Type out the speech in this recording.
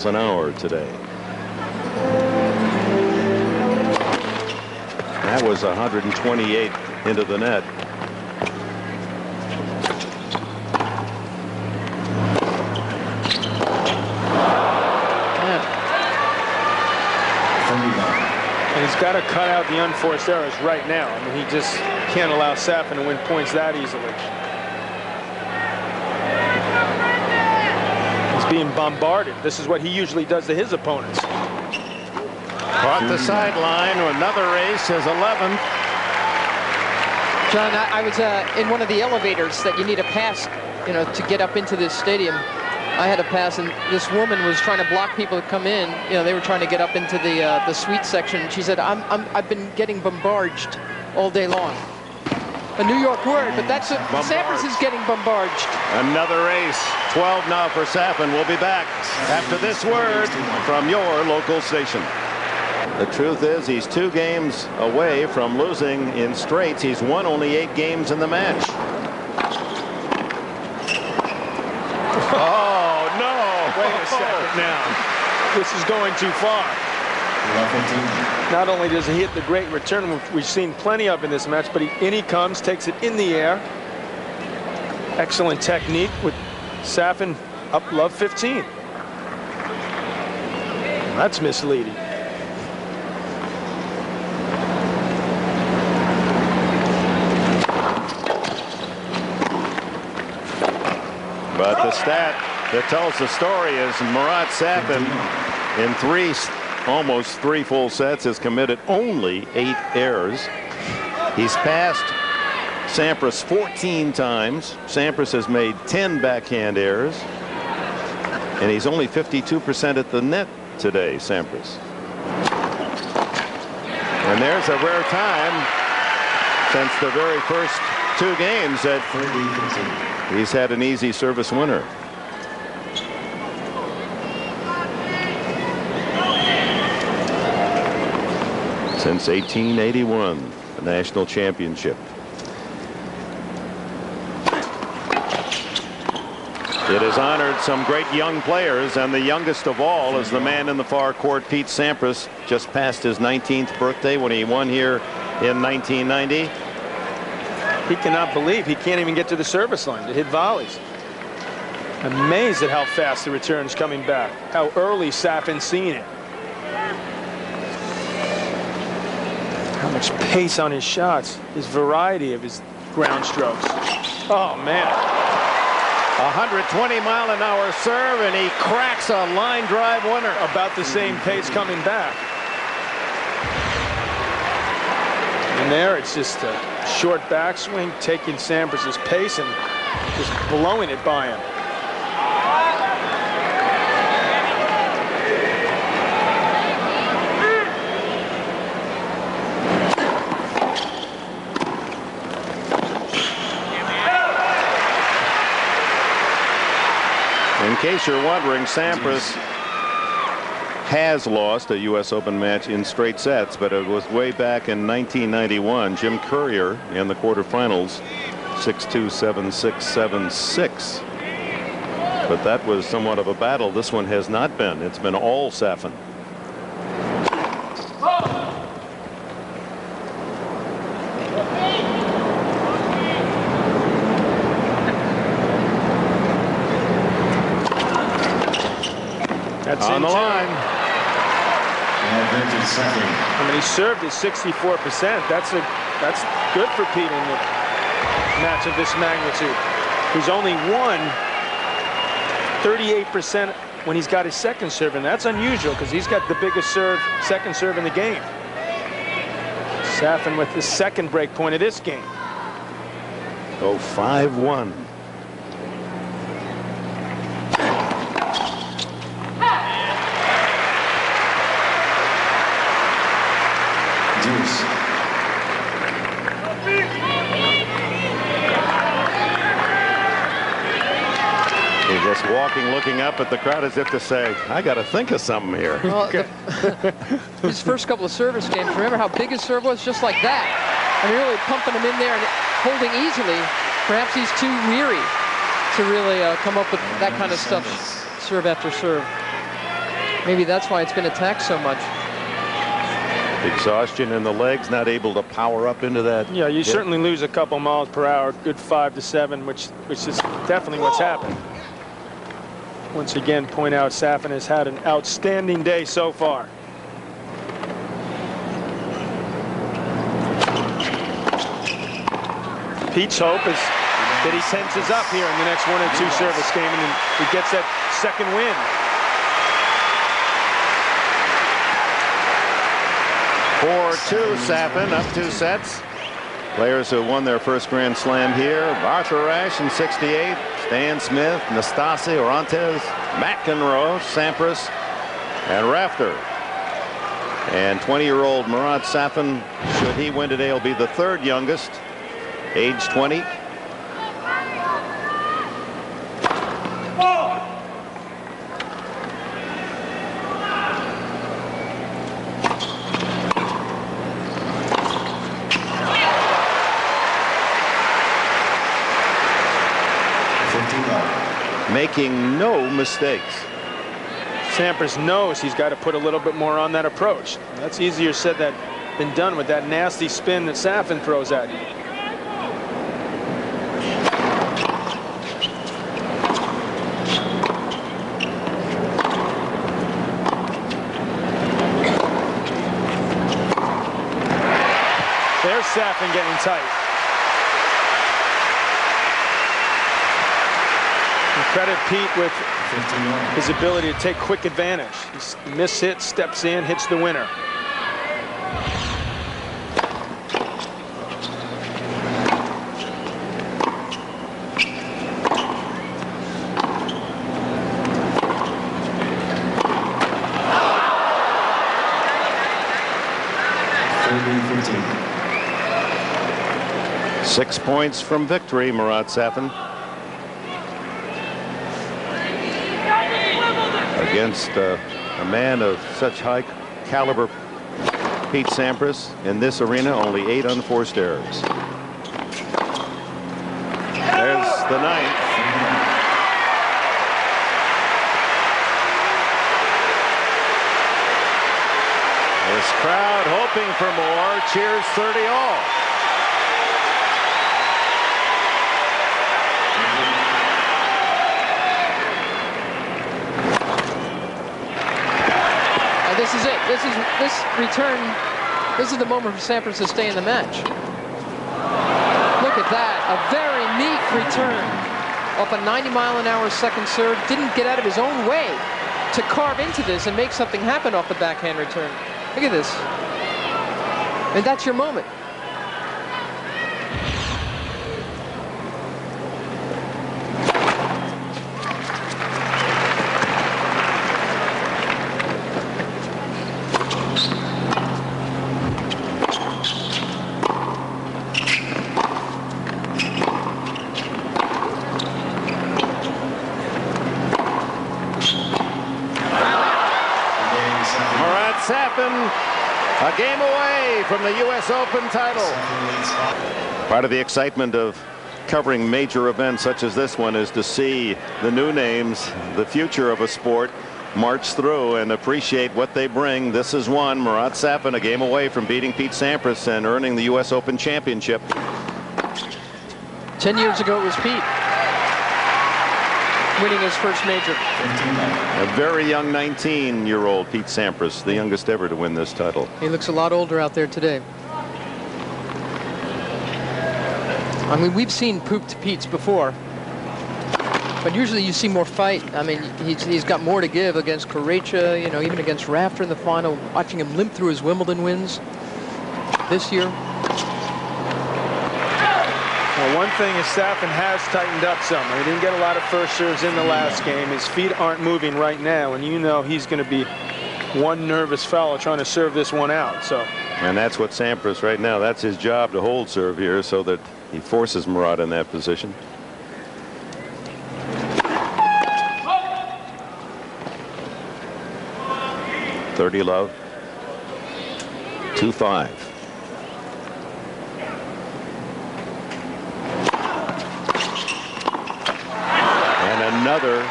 an hour today. That was 128 into the net. And he's got to cut out the unforced errors right now. I mean, he just can't allow Safin to win points that easily. He's being bombarded. This is what he usually does to his opponents. Caught the sideline. Another race is 11th. John, I was in one of the elevators that you need a pass, to get up into this stadium. I had a pass, and this woman was trying to block people to come in. They were trying to get up into the suite section. She said, I've been getting bombarded all day long. A New York word, but that's it. Sampras is getting bombarded. Another race. 12 now for Safin. We'll be back after this word from your local station. The truth is, he's 2 games away from losing in straights. He's won only 8 games in the match. Oh, no. Wait a second now. This is going too far. Not only does he hit the great return, which we've seen plenty of in this match, but in he comes, takes it in the air. Excellent technique with Safin up love 15. That's misleading. But the stat that tells the story is Marat Safin in almost three full sets has committed only 8 errors. He's passed Sampras 14 times. Sampras has made 10 backhand errors. And he's only 52% at the net today, Sampras. And there's a rare time since the very first 2 games that he's had an easy service winner. Since 1881, the national championship. It has honored some great young players, and the youngest of all is the man in the far court, Pete Sampras, just passed his 19th birthday when he won here in 1990. He cannot believe he can't even get to the service line to hit volleys. Amazed at how fast the return's coming back, how early Safin's seen it. How much pace on his shots, his variety of his ground strokes. Oh, man. 120-mile-an-hour serve, and he cracks a line drive winner. About the same pace coming back. And there it's just a short backswing, taking Sampras's pace and just blowing it by him. In case you're wondering, Sampras has lost a U.S. Open match in straight sets, but it was way back in 1991. Jim Courier in the quarterfinals, 6-2, 7-6, 7-6. But that was somewhat of a battle. This one has not been. It's been all Safin. That's on the line. I mean, he served at 64%. That's good for Pete in a match of this magnitude. He's only won 38% when he's got his second serve, and that's unusual because he's got the biggest second serve in the game. Safin with the second break point of this game. Oh, 5-1. He's just walking, looking up at the crowd as if to say, I got to think of something here. Well, his first couple of service games, remember how big his serve was? Just like that. I mean, really pumping him in there and holding easily. Perhaps he's too weary to really come up with that kind of stuff, serve after serve. Maybe that's why it's been attacked so much. Exhaustion in the legs, not able to power up into that. Yeah, you certainly lose a couple miles per hour, good 5 to 7, which is definitely what's happened. Once again, point out Safin has had an outstanding day so far. Pete's hope is that he tenses up here in the next 1 or 2 service game and then he gets that second win. 4-2 Safin, up 2 sets. Players who won their first Grand Slam here: Arthur Ashe in '68, Stan Smith, Nastase, Orantes, McEnroe, Sampras, and Rafter. And 20-year-old Marat Safin, should he win today, will be the 3rd youngest, age 20. Making no mistakes. Sampras knows he's got to put a little bit more on that approach. That's easier said than done with that nasty spin that Safin throws at you. There's Safin getting tight. Credit Pete with his ability to take quick advantage. He mishits, steps in, hits the winner. Six points from victory, Marat Safin. Against a man of such high caliber, Pete Sampras, in this arena, only 8 unforced errors. There's the 9th. This crowd hoping for more, cheers 30 all. This is it. This return. This is the moment for Sampras to stay in the match. Look at that. A very neat return off a 90-mile-an-hour second serve. Didn't get out of his own way to carve into this and make something happen off the backhand return. Look at this. And that's your moment. Safin, a game away from the U.S. Open title. Part of the excitement of covering major events such as this one is to see the new names, the future of a sport, march through and appreciate what they bring. This is one. Marat Safin, a game away from beating Pete Sampras and earning the U.S. Open championship. 10 years ago it was Pete winning his first major. A very young 19-year-old Pete Sampras, the youngest ever to win this title. He looks a lot older out there today. I mean, we've seen pooped Petes before, but usually you see more fight. I mean, he's got more to give against Croatia, you know, even against Rafter in the final, watching him limp through his Wimbledon wins this year. Well, one thing is Safin has tightened up some. He didn't get a lot of first serves in the last game. His feet aren't moving right now, and you know he's going to be one nervous fellow trying to serve this one out. So. And that's what Sampras right now, that's his job, to hold serve here so that he forces Marat in that position. .30 love. 2-5. And another